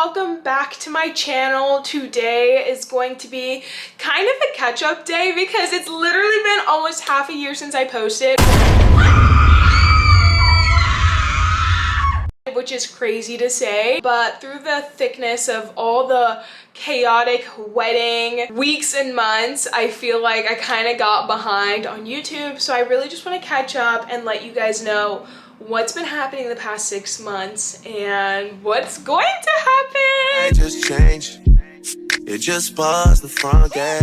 welcome back to my channel. Today is going to be kind of a catch-up day because it's literally been almost half a year since I posted, which is crazy to say, but through the thickness of all the chaotic wedding weeks and months, I feel like I kind of got behind on YouTube. So I really just want to catch up and let you guys know what's been happening in the past 6 months and what's going to happen. I just changed. It just buzzed the front gate.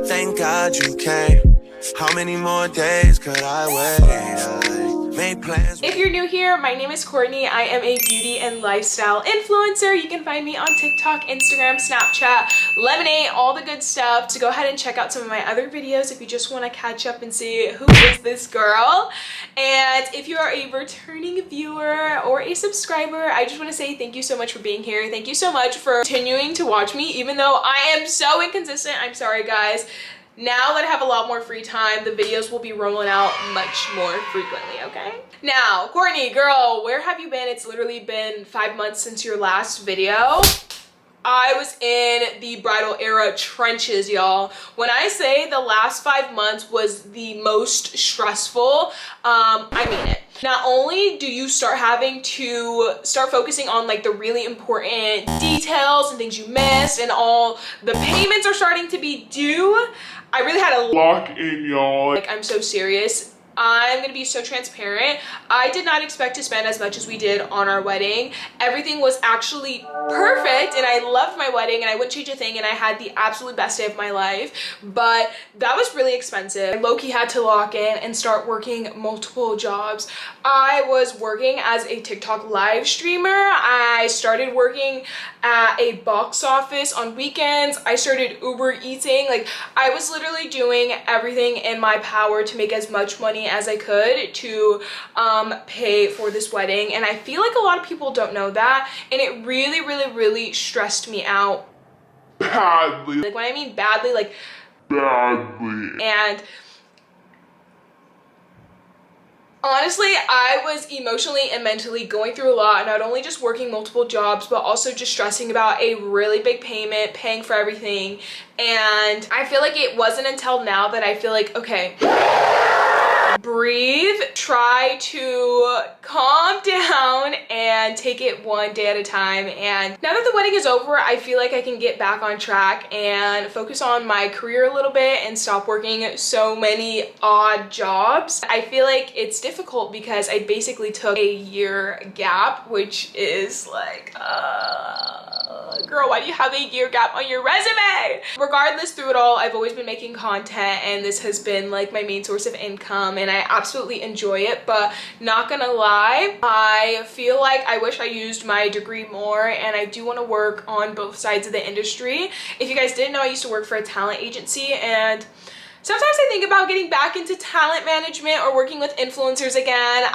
Thank God you came. How many more days could I wait? Made plans. If you're new here, my name is Courtney. I am a beauty and lifestyle influencer. You can find me on TikTok, Instagram, Snapchat, Lemonade, all the good stuff. So go ahead and check out some of my other videos if you just want to catch up and see who is this girl. And if you are a returning viewer or a subscriber, I just want to say thank you so much for being here. Thank you so much for continuing to watch me, even though I am so inconsistent. I'm sorry, guys. Now that I have a lot more free time, the videos will be rolling out much more frequently, okay? Now, Courtney, girl, where have you been? It's literally been 5 months since your last video. I was in the bridal era trenches, y'all. When I say the last 5 months was the most stressful, I mean it. Not only do you start having to focusing on like the really important details and things you missed, and all the payments are starting to be due. I really had a lock in, y'all. Like, I'm so serious. I'm gonna be so transparent. I did not expect to spend as much as we did on our wedding. Everything was actually perfect and I loved my wedding and I wouldn't change a thing and I had the absolute best day of my life, but that was really expensive. I low-key had to lock in and start working multiple jobs. I was working as a TikTok live streamer. I started working at a box office on weekends. I started Uber eating. Like, I was literally doing everything in my power to make as much money as I could to pay for this wedding, and I feel like a lot of people don't know that, and it really stressed me out badly. Like, when I mean badly, like badly. And honestly, I was emotionally and mentally going through a lot, not only just working multiple jobs, but also just stressing about a really big payment, paying for everything. And I feel like it wasn't until now that I feel like, okay, breathe, try to calm down and take it one day at a time. And now that the wedding is over, I feel like I can get back on track and focus on my career a little bit and stop working so many odd jobs. I feel like it's difficult because I basically took a year gap, which is like, girl, why do you have a year gap on your resume? Regardless, through it all, I've always been making content and this has been like my main source of income and I absolutely enjoy it, but not gonna lie, I feel like I wish I used my degree more and I do want to work on both sides of the industry. If you guys didn't know, I used to work for a talent agency, and sometimes I think about getting back into talent management or working with influencers again.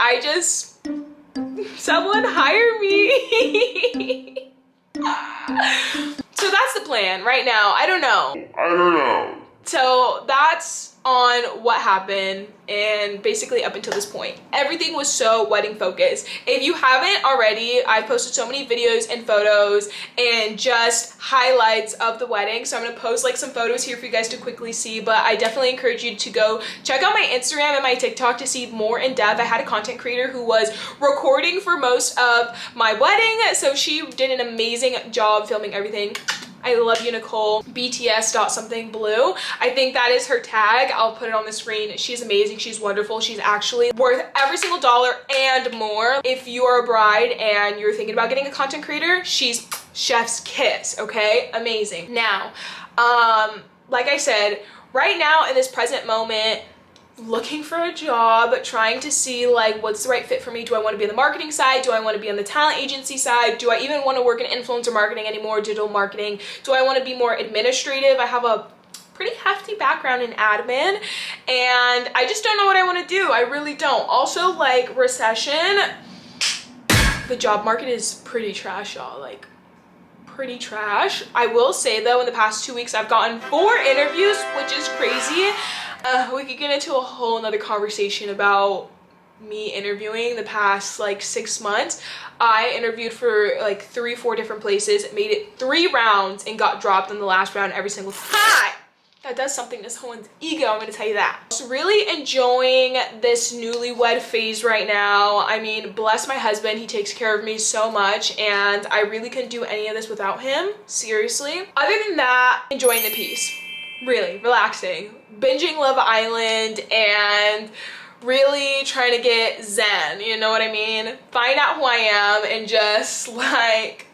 Someone hire me. So that's the plan right now. I don't know. So that's on what happened, and basically up until this point everything was so wedding focused. If you haven't already, I've posted so many videos and photos and just highlights of the wedding, so I'm gonna post like some photos here for you guys to quickly see, but I definitely encourage you to go check out my Instagram and my TikTok to see more in depth. I had a content creator who was recording for most of my wedding, so she did an amazing job filming everything. I love you, Nicole. BTS.something.blue. I think that is her tag. I'll put it on the screen. She's amazing. She's wonderful. She's actually worth every single dollar and more. If you are a bride and you're thinking about getting a content creator, she's chef's kiss, okay? Amazing. Now, like I said, right now in this present moment, looking for a job, trying to see like what's the right fit for me. Do I want to be on the marketing side? Do I want to be on the talent agency side? Do I even want to work in influencer marketing anymore, digital marketing? Do I want to be more administrative? I have a pretty hefty background in admin and I just don't know what I want to do. I really don't. Also, like, recession, the job market is pretty trash, y'all. Like, pretty trash. I will say though, in the past 2 weeks I've gotten 4 interviews, which is crazy. We could get into a whole nother conversation about me interviewing the past like 6 months. I interviewed for like 3-4 different places, made it 3 rounds, and got dropped in the last round every single time. That does something to someone's ego, I'm gonna tell you that. Just really enjoying this newlywed phase right now. I mean, bless my husband, he takes care of me so much, and I really couldn't do any of this without him, seriously. Other than that, enjoying the peace, really relaxing, binging Love Island, and really trying to get zen, you know what I mean? Find out who I am and just like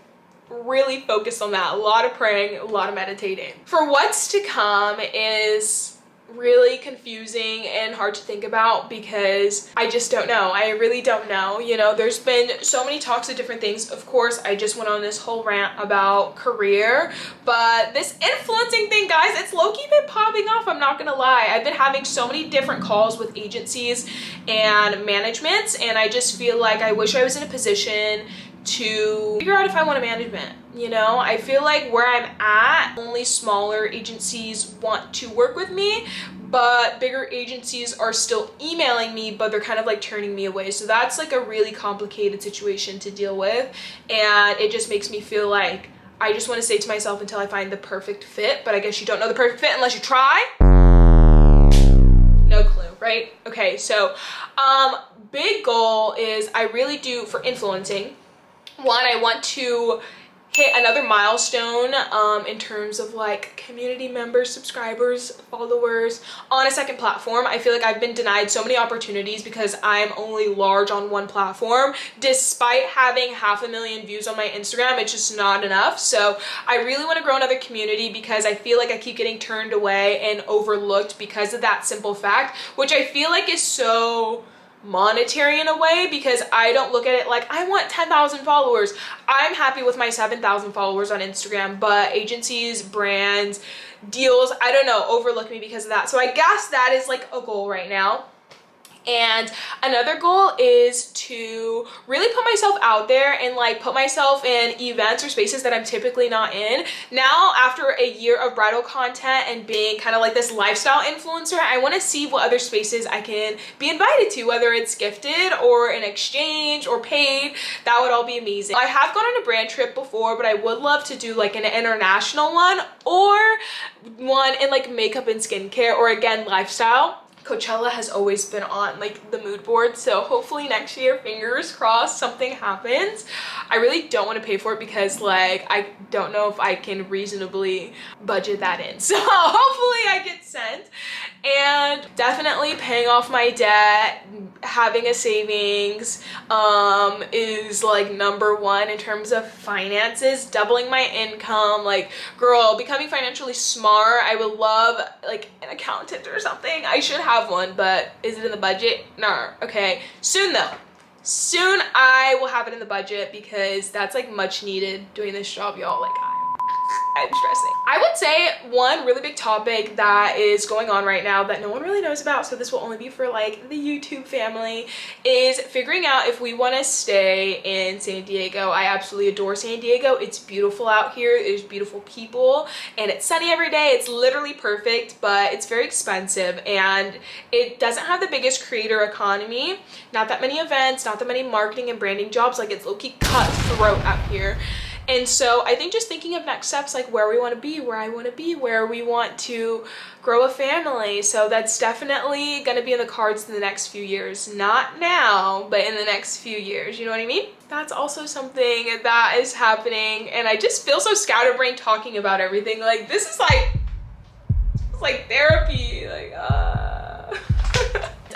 really focus on that. A lot of praying, a lot of meditating. For what's to come is really confusing and hard to think about because I just don't know. I really don't know. You know, there's been so many talks of different things. Of course, I just went on this whole rant about career, but this influencing thing, guys, it's low-key been popping off, I'm not gonna lie. I've been having so many different calls with agencies and managements, and I just feel like I wish I was in a position to figure out if I want a management. You know, I feel like where I'm at, only smaller agencies want to work with me, but bigger agencies are still emailing me, but they're kind of like turning me away. So that's like a really complicated situation to deal with, and it just makes me feel like I just want to say to myself until I find the perfect fit, but I guess you don't know the perfect fit unless you try. No clue, right? Okay, so big goal is I really do for influencing. One, I want to hit another milestone in terms of like community members, subscribers, followers on a second platform. I feel like I've been denied so many opportunities because I'm only large on one platform. Despite having 500,000 views on my Instagram, it's just not enough. So I really want to grow another community because I feel like I keep getting turned away and overlooked because of that simple fact, which I feel like is so monetary in a way, because I don't look at it like I want 10,000 followers. I'm happy with my 7,000 followers on Instagram, but agencies, brands, deals, I don't know, overlook me because of that. So I guess that is like a goal right now. And another goal is to really put myself out there and like put myself in events or spaces that I'm typically not in. Now, after a year of bridal content and being kind of like this lifestyle influencer, I want to see what other spaces I can be invited to, whether it's gifted or an exchange or paid. That would all be amazing. I have gone on a brand trip before, but I would love to do like an international one or one in like makeup and skincare, or again, lifestyle. Coachella has always been on like the mood board, so hopefully next year, fingers crossed, something happens. I really don't want to pay for it because like I don't know if I can reasonably budget that in, so hopefully I get sent. And definitely paying off my debt, having a savings is like number one in terms of finances. Doubling my income, like girl, becoming financially smart. I would love like an accountant or something. I should have one, but is it in the budget? No. Okay, soon though. Soon I will have it in the budget because that's like much needed doing this job, y'all. Like I'm stressing. I would say one really big topic that is going on right now that no one really knows about, so this will only be for like the YouTube family, is figuring out if we want to stay in San Diego. I absolutely adore San Diego. It's beautiful out here. There's beautiful people and it's sunny every day. It's literally perfect, but it's very expensive and it doesn't have the biggest creator economy. Not that many events, not that many marketing and branding jobs. Like it's low-key cutthroat out here. And so I think just thinking of next steps, like where we want to be, where I want to be, where we want to grow a family. So that's definitely going to be in the cards in the next few years. Not now, but in the next few years. You know what I mean? That's also something that is happening. And I just feel so scatterbrained talking about everything. Like this is like, it's like therapy. Like,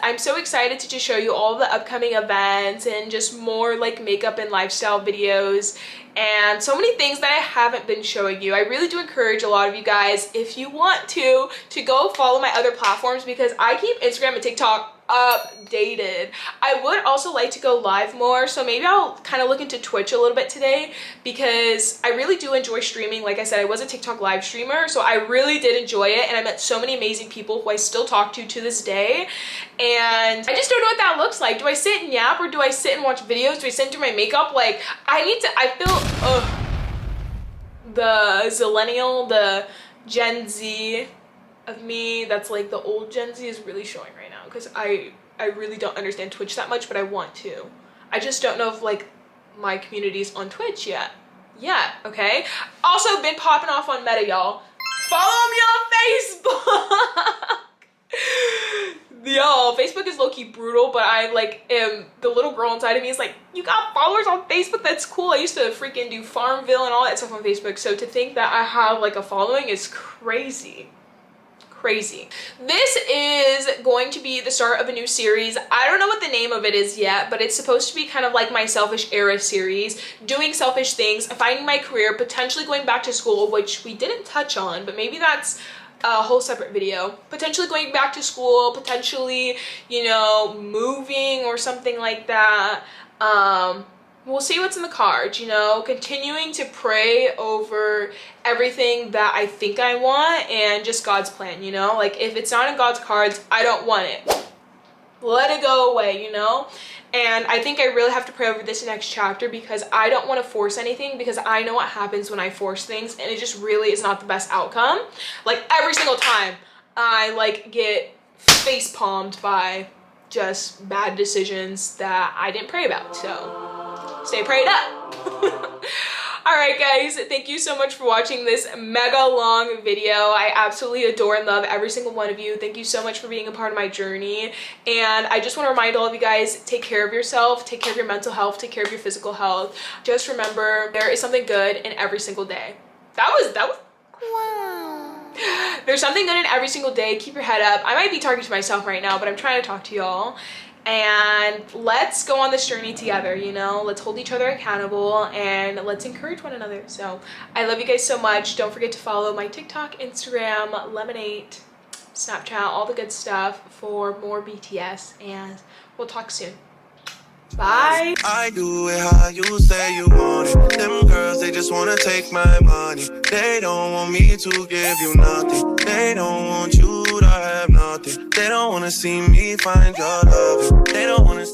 I'm so excited to just show you all the upcoming events and just more like makeup and lifestyle videos and so many things that I haven't been showing you. I really do encourage a lot of you guys, if you want to go follow my other platforms because I keep Instagram and TikTok updated. I would also like to go live more, so maybe I'll kind of look into Twitch a little bit today because I really do enjoy streaming. Like I said, I was a TikTok live streamer, so I really did enjoy it, and I met so many amazing people who I still talk to this day, and I just don't know what that looks like. Do I sit and yap, or do I sit and watch videos? Do I sit and do my makeup? Like I feel the zillennial, the Gen Z of me, that's like the old Gen Z, is really showing right now because I I really don't understand Twitch that much, but I want to. I just don't know if like my community's on Twitch yet. Yeah, okay? Also been popping off on Meta, y'all. Follow me on Facebook! Yo, Facebook is low-key brutal, but I like am, the little girl inside of me is like, you got followers on Facebook? That's cool. I used to freaking do Farmville and all that stuff on Facebook, so to think that I have like a following is crazy. Crazy. This is going to be the start of a new series. I don't know what the name of it is yet, but it's supposed to be kind of like my selfish era series, doing selfish things, finding my career, potentially going back to school, which we didn't touch on, but maybe that's a whole separate video. Potentially going back to school, potentially, you know, moving or something like that. We'll see what's in the cards, you know, continuing to pray over everything that I think I want and just God's plan, you know, like if it's not in God's cards, I don't want it. Let it go away, you know? And I think I really have to pray over this next chapter because I don't want to force anything, because I know what happens when I force things and it just really is not the best outcome. Like every single time I like get face palmed by just bad decisions that I didn't pray about. So stay prayed up. All right, guys, thank you so much for watching this mega long video. I absolutely adore and love every single one of you. Thank you so much for being a part of my journey. And I just want to remind all of you guys, take care of yourself, take care of your mental health, take care of your physical health. Just remember, there is something good in every single day. That was wow. There's something good in every single day. Keep your head up. I might be talking to myself right now, but I'm trying to talk to y'all. And let's go on this journey together, you know? Let's hold each other accountable and let's encourage one another. So I love you guys so much. Don't forget to follow my TikTok, Instagram, Lemonade, Snapchat, all the good stuff for more BTS, and we'll talk soon. Bye. I do it how you say you want it. Them girls, they just wanna take my money. They don't want me to give you nothing. They don't want you to have nothing. They don't wanna see me find your love. They don't wanna see